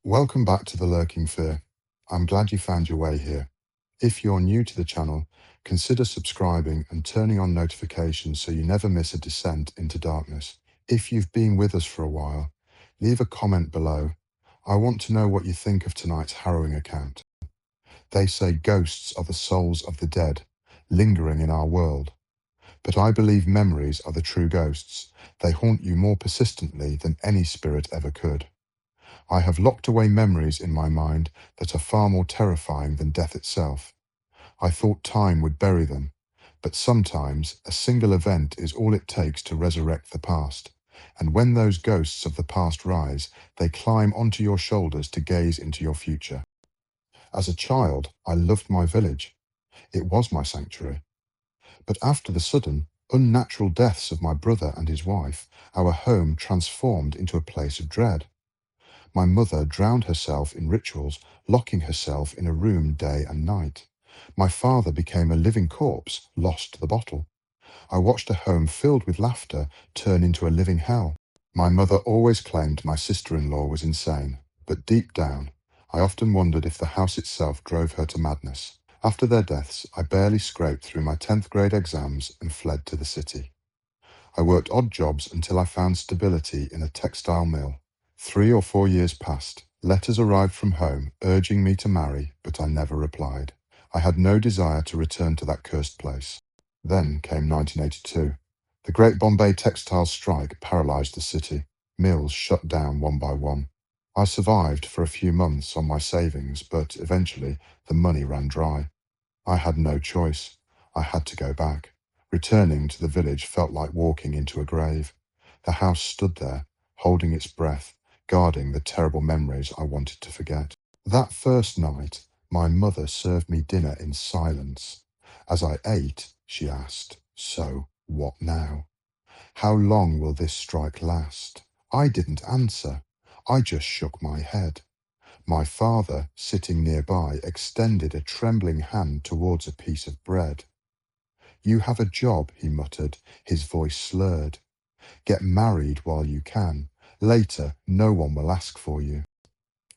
Welcome back to The Lurking Fear. I'm glad you found your way here. If you're new to the channel, consider subscribing and turning on notifications so you never miss a descent into darkness. If you've been with us for a while, leave a comment below. I want to know what you think of tonight's harrowing account. They say ghosts are the souls of the dead, lingering in our world. But I believe memories are the true ghosts. They haunt you more persistently than any spirit ever could. I have locked away memories in my mind that are far more terrifying than death itself. I thought time would bury them, but sometimes a single event is all it takes to resurrect the past. And when those ghosts of the past rise, they climb onto your shoulders to gaze into your future. As a child, I loved my village. It was my sanctuary. But after the sudden, unnatural deaths of my brother and his wife, our home transformed into a place of dread. My mother drowned herself in rituals, locking herself in a room day and night. My father became a living corpse, lost to the bottle. I watched a home filled with laughter turn into a living hell. My mother always claimed my sister-in-law was insane, but deep down, I often wondered if the house itself drove her to madness. After their deaths, I barely scraped through my 10th grade exams and fled to the city. I worked odd jobs until I found stability in a textile mill. 3 or 4 years passed. Letters arrived from home urging me to marry, but I never replied. I had no desire to return to that cursed place. Then came 1982. The Great Bombay textile strike paralysed the city. Mills shut down one by one. I survived for a few months on my savings, but eventually the money ran dry. I had no choice. I had to go back. Returning to the village felt like walking into a grave. The house stood there, holding its breath, guarding the terrible memories I wanted to forget. That first night, my mother served me dinner in silence. As I ate, she asked, "So, what now? How long will this strike last?" I didn't answer. I just shook my head. My father, sitting nearby, extended a trembling hand towards a piece of bread. "You have a job," he muttered, his voice slurred. "Get married while you can. Later, no one will ask for you."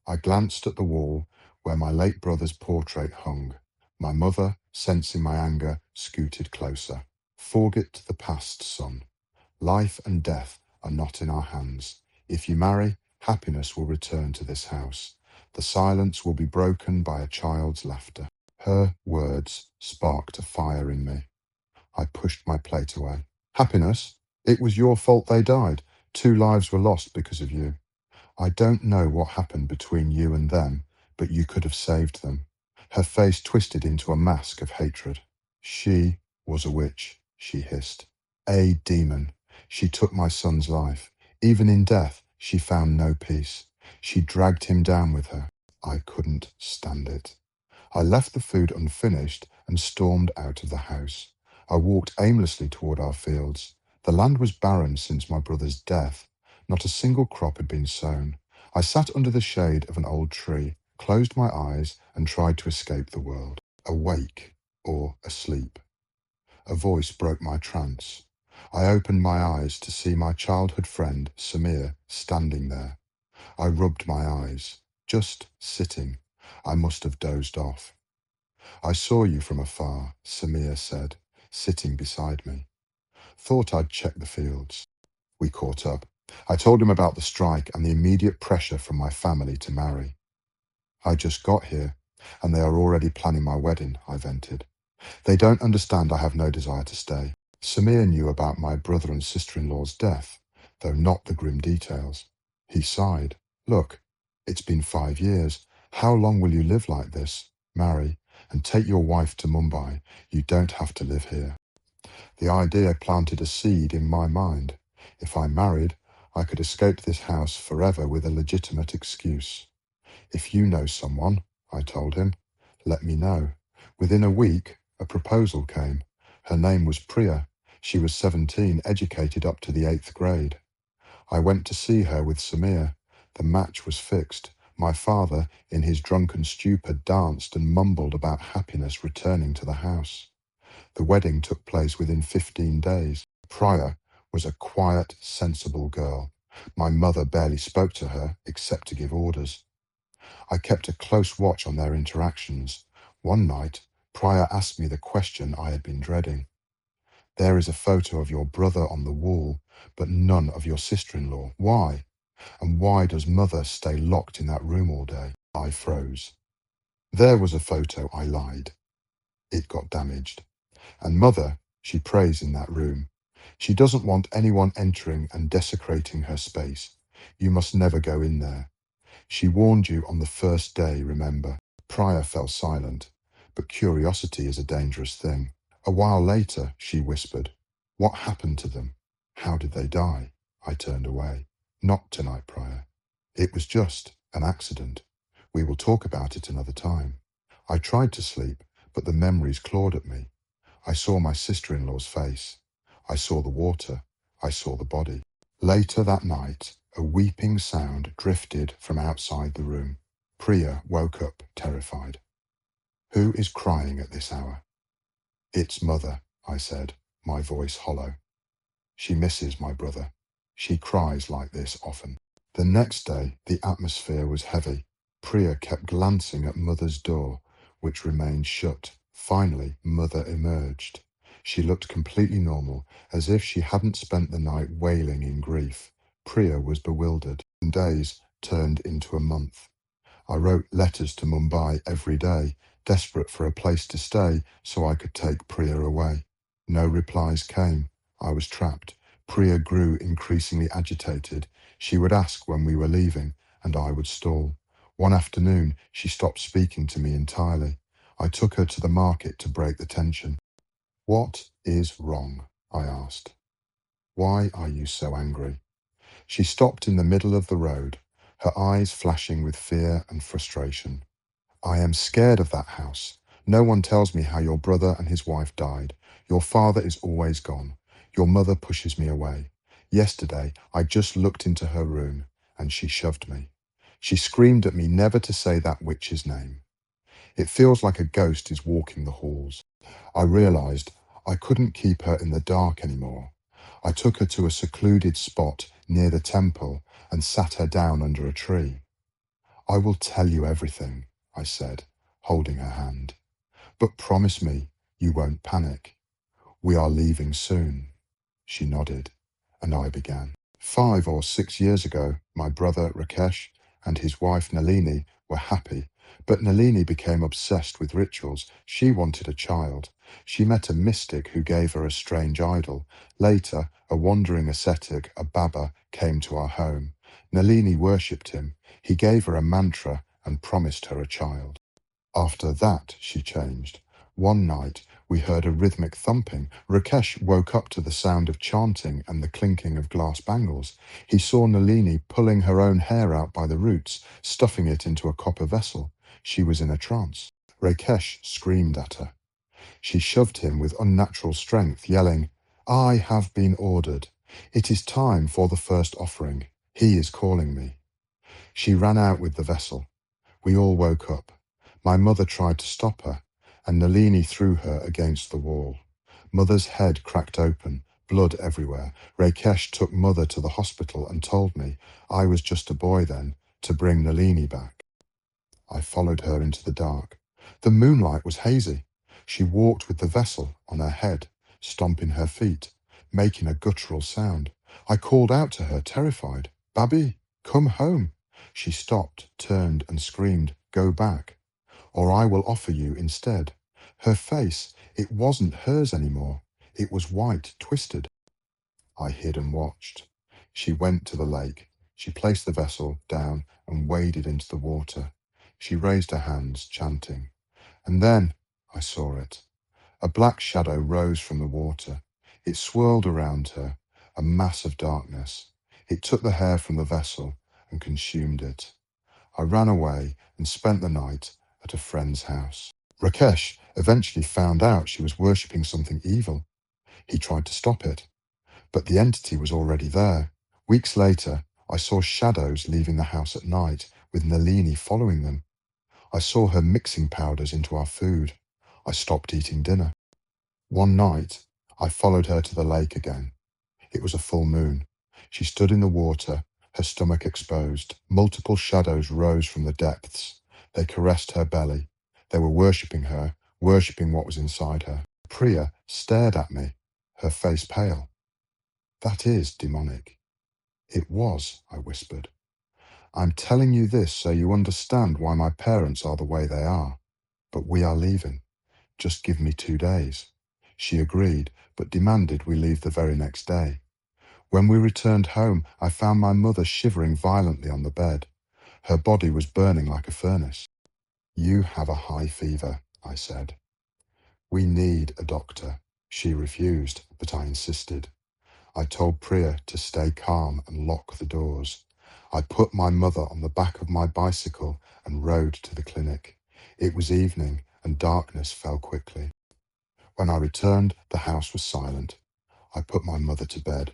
I glanced at the wall where my late brother's portrait hung. My mother, sensing my anger, scooted closer. "Forget the past, son. Life and death are not in our hands. If you marry, happiness will return to this house. The silence will be broken by a child's laughter." Her words sparked a fire in me. I pushed my plate away. "Happiness? It was your fault they died. 2 lives were lost because of you. I don't know what happened between you and them, but you could have saved them." Her face twisted into a mask of hatred. "She was a witch," she hissed. "A demon. She took my son's life. Even in death, she found no peace. She dragged him down with her." I couldn't stand it. I left the food unfinished and stormed out of the house. I walked aimlessly toward our fields. The land was barren since my brother's death. Not a single crop had been sown. I sat under the shade of an old tree, closed my eyes, and tried to escape the world. Awake or asleep. A voice broke my trance. I opened my eyes to see my childhood friend, Samir, standing there. I rubbed my eyes. Just sitting. I must have dozed off. "I saw you from afar," Samir said, sitting beside me. "Thought I'd check the fields." We caught up. I told him about the strike and the immediate pressure from my family to marry. "I just got here, and they are already planning my wedding," I vented. "They don't understand I have no desire to stay." Samir knew about my brother and sister-in-law's death, though not the grim details. He sighed. "Look, it's been 5 years. How long will you live like this? Marry, and take your wife to Mumbai. You don't have to live here." The idea planted a seed in my mind. If I married, I could escape this house forever with a legitimate excuse. "If you know someone," I told him, "let me know." Within a week, a proposal came. Her name was Priya. She was 17, educated up to the 8th grade. I went to see her with Samir. The match was fixed. My father, in his drunken stupor, danced and mumbled about happiness returning to the house. The wedding took place within 15 days. Priya was a quiet, sensible girl. My mother barely spoke to her except to give orders. I kept a close watch on their interactions. One night, Priya asked me the question I had been dreading. "There is a photo of your brother on the wall, but none of your sister-in-law. Why? And why does mother stay locked in that room all day?" I froze. "There was a photo," I lied. "It got damaged. And mother, she prays in that room. She doesn't want anyone entering and desecrating her space. You must never go in there. She warned you on the first day, remember?" Priya fell silent, but curiosity is a dangerous thing. A while later, she whispered, "What happened to them? How did they die?" I turned away. "Not tonight, Priya. It was just an accident. We will talk about it another time." I tried to sleep, but the memories clawed at me. I saw my sister-in-law's face. I saw the water. I saw the body. Later that night, a weeping sound drifted from outside the room. Priya woke up, terrified. "Who is crying at this hour?" "It's mother," I said, my voice hollow. "She misses my brother. She cries like this often." The next day, the atmosphere was heavy. Priya kept glancing at mother's door, which remained shut. Finally, mother emerged. She looked completely normal, as if she hadn't spent the night wailing in grief. Priya was bewildered. Days turned into a month. I wrote letters to Mumbai every day, desperate for a place to stay so I could take Priya away. No replies came. I was trapped. Priya grew increasingly agitated. She would ask when we were leaving, and I would stall. One afternoon, she stopped speaking to me entirely. I took her to the market to break the tension. "What is wrong?" I asked. "Why are you so angry?" She stopped in the middle of the road, her eyes flashing with fear and frustration. "I am scared of that house. No one tells me how your brother and his wife died. Your father is always gone. Your mother pushes me away. Yesterday, I just looked into her room, and she shoved me. She screamed at me never to say that witch's name. It feels like a ghost is walking the halls." I realized I couldn't keep her in the dark anymore. I took her to a secluded spot near the temple and sat her down under a tree. "I will tell you everything," I said, holding her hand. "But promise me you won't panic. We are leaving soon." She nodded, and I began. 5 or 6 years ago, my brother Rakesh and his wife Nalini were happy, but Nalini became obsessed with rituals. She wanted a child. She met a mystic who gave her a strange idol. Later, a wandering ascetic, a Baba, came to our home. Nalini worshipped him. He gave her a mantra and promised her a child. After that, she changed. One night, we heard a rhythmic thumping. Rakesh woke up to the sound of chanting and the clinking of glass bangles. He saw Nalini pulling her own hair out by the roots, stuffing it into a copper vessel. She was in a trance. Rakesh screamed at her. She shoved him with unnatural strength, yelling, "I have been ordered. It is time for the first offering. He is calling me." She ran out with the vessel. We all woke up. My mother tried to stop her, and Nalini threw her against the wall. Mother's head cracked open, blood everywhere. Rakesh took mother to the hospital and told me I was just a boy then, to bring Nalini back. I followed her into the dark. The moonlight was hazy. She walked with the vessel on her head, stomping her feet, making a guttural sound. I called out to her, terrified, "Babi, come home." She stopped, turned, and screamed, "Go back, or I will offer you instead." Her face, it wasn't hers anymore. It was white, twisted. I hid and watched. She went to the lake. She placed the vessel down and waded into the water. She raised her hands, chanting. And then I saw it. A black shadow rose from the water. It swirled around her, a mass of darkness. It took the hair from the vessel and consumed it. I ran away and spent the night at a friend's house. Rakesh eventually found out she was worshipping something evil. He tried to stop it, but the entity was already there. Weeks later, I saw shadows leaving the house at night, with Nalini following them. I saw her mixing powders into our food. I stopped eating dinner. One night, I followed her to the lake again. It was a full moon. She stood in the water, her stomach exposed. Multiple shadows rose from the depths. They caressed her belly. They were worshipping her, worshipping what was inside her. Priya stared at me, her face pale. That is demonic. It was, I whispered. I'm telling you this so you understand why my parents are the way they are. But we are leaving. Just give me 2 days. She agreed, but demanded we leave the very next day. When we returned home, I found my mother shivering violently on the bed. Her body was burning like a furnace. You have a high fever, I said. We need a doctor. She refused, but I insisted. I told Priya to stay calm and lock the doors. I put my mother on the back of my bicycle and rode to the clinic. It was evening and darkness fell quickly. When I returned, the house was silent. I put my mother to bed.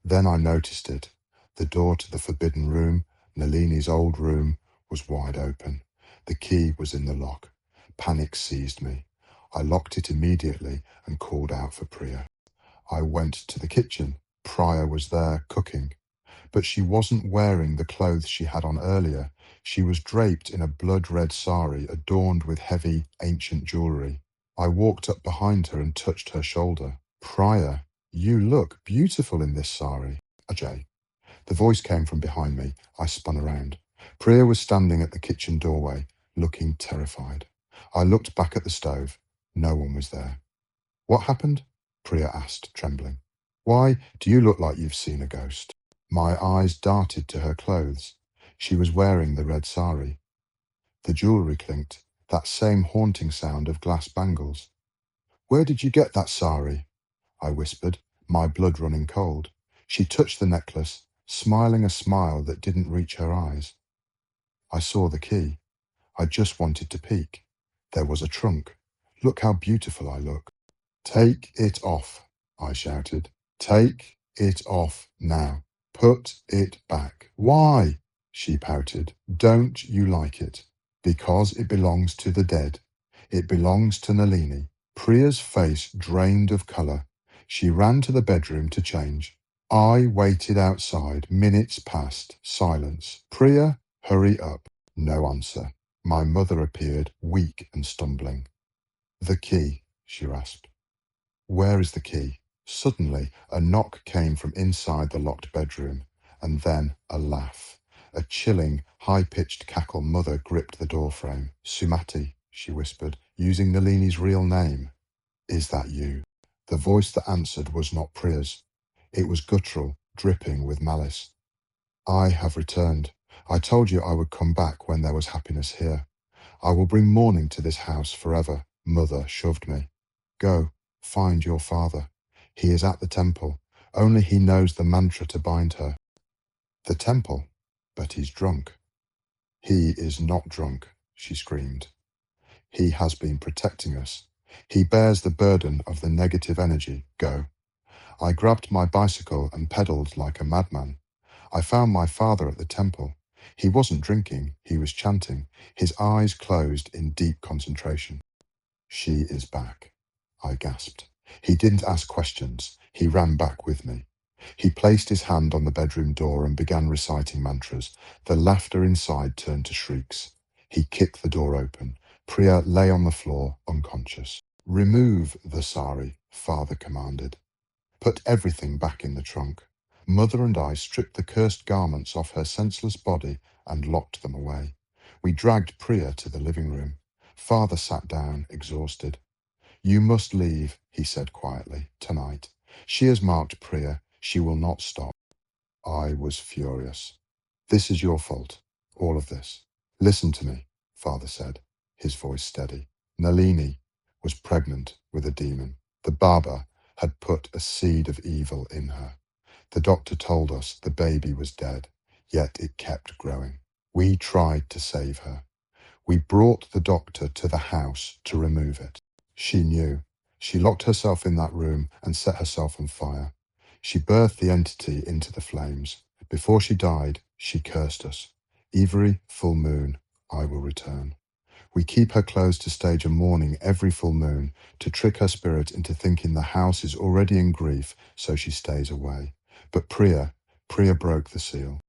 Then I noticed it. The door to the forbidden room, Nalini's old room, was wide open. The key was in the lock. Panic seized me. I locked it immediately and called out for Priya. I went to the kitchen. Priya was there, cooking. But she wasn't wearing the clothes she had on earlier. She was draped in a blood-red sari adorned with heavy, ancient jewellery. I walked up behind her and touched her shoulder. Priya, you look beautiful in this sari. Ajay. The voice came from behind me. I spun around. Priya was standing at the kitchen doorway, looking terrified. I looked back at the stove. No one was there. What happened? Priya asked, trembling. Why do you look like you've seen a ghost? My eyes darted to her clothes. She was wearing the red sari. The jewellery clinked, that same haunting sound of glass bangles. Where did you get that sari? I whispered, my blood running cold. She touched the necklace, smiling a smile that didn't reach her eyes. I saw the key. I just wanted to peek. There was a trunk. Look how beautiful I look. Take it off, I shouted. Take it off now. Put it back. Why? She pouted. Don't you like it? Because it belongs to the dead. It belongs to Nalini. Priya's face drained of colour. She ran to the bedroom to change. I waited outside. Minutes passed. Silence. Priya, hurry up. No answer. My mother appeared, weak and stumbling. The key, she rasped. Where is the key? Suddenly, a knock came from inside the locked bedroom, and then a laugh. A chilling, high-pitched cackle. Mother gripped the doorframe. Sumati, she whispered, using Nalini's real name. Is that you? The voice that answered was not Priya's. It was guttural, dripping with malice. I have returned. I told you I would come back when there was happiness here. I will bring mourning to this house forever. Mother shoved me. Go, find your father. He is at the temple. Only he knows the mantra to bind her. The temple? But he's drunk. He is not drunk, she screamed. He has been protecting us. He bears the burden of the negative energy. Go. I grabbed my bicycle and pedalled like a madman. I found my father at the temple. He wasn't drinking, he was chanting, his eyes closed in deep concentration. She is back, I gasped. He didn't ask questions. He ran back with me. He placed his hand on the bedroom door and began reciting mantras. The laughter inside turned to shrieks. He kicked the door open. Priya lay on the floor, unconscious. Remove the sari, father commanded. Put everything back in the trunk. Mother and I stripped the cursed garments off her senseless body and locked them away. We dragged Priya to the living room. Father sat down, exhausted. You must leave, he said quietly, tonight. She has marked Priya. She will not stop. I was furious. This is your fault, all of this. Listen to me, father said, his voice steady. Nalini was pregnant with a demon. The Baba had put a seed of evil in her. The doctor told us the baby was dead, yet it kept growing. We tried to save her. We brought the doctor to the house to remove it. She knew. She locked herself in that room and set herself on fire. She birthed the entity into the flames. Before she died, she cursed us. Every full moon, I will return. We keep her closed to stage a mourning every full moon to trick her spirit into thinking the house is already in grief, so she stays away. But Priya broke the seal.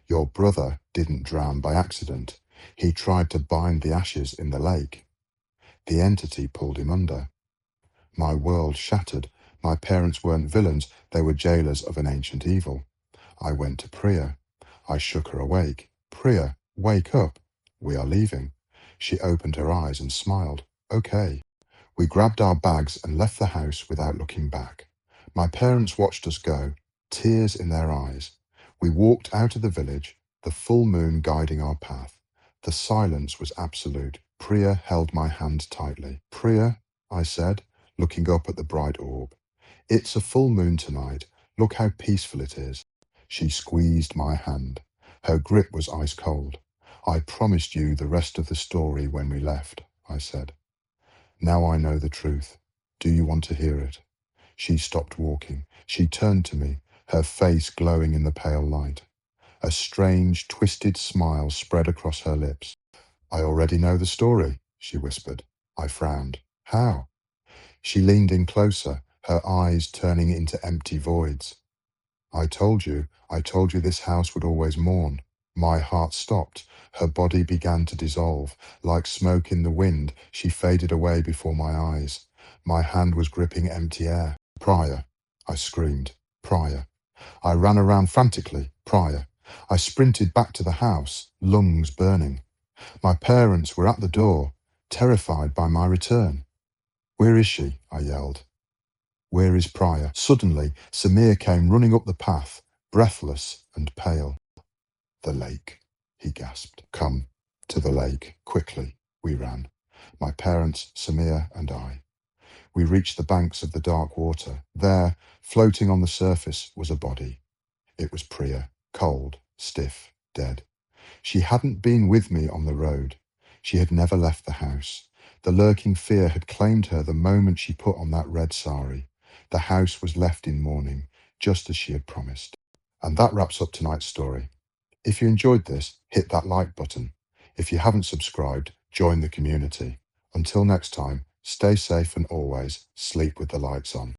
Your brother didn't drown by accident. He tried to bind the ashes in the lake. The entity pulled him under. My world shattered. My parents weren't villains, they were jailers of an ancient evil. I went to Priya. I shook her awake. Priya, wake up. We are leaving. She opened her eyes and smiled. Okay. We grabbed our bags and left the house without looking back. My parents watched us go, tears in their eyes. We walked out of the village, the full moon guiding our path. The silence was absolute. Priya held my hand tightly. Priya, I said, looking up at the bright orb. It's a full moon tonight. Look how peaceful it is. She squeezed my hand. Her grip was ice cold. I promised you the rest of the story when we left, I said. Now I know the truth. Do you want to hear it? She stopped walking. She turned to me, her face glowing in the pale light. A strange, twisted smile spread across her lips. I already know the story, she whispered. I frowned. How? She leaned in closer, her eyes turning into empty voids. I told you this house would always mourn. My heart stopped. Her body began to dissolve. Like smoke in the wind, she faded away before my eyes. My hand was gripping empty air. Prior, I screamed. Prior. I ran around frantically. Prior. I sprinted back to the house, lungs burning. My parents were at the door, terrified by my return. Where is she? I yelled. Where is Prior? Suddenly, Samir came running up the path, breathless and pale. The lake, he gasped. Come, to the lake, quickly, we ran. My parents, Samir and I. We reached the banks of the dark water. There, floating on the surface, was a body. It was Priya, cold, stiff, dead. She hadn't been with me on the road. She had never left the house. The lurking fear had claimed her the moment she put on that red sari. The house was left in mourning, just as she had promised. And that wraps up tonight's story. If you enjoyed this, hit that like button. If you haven't subscribed, join the community. Until next time, stay safe and always sleep with the lights on.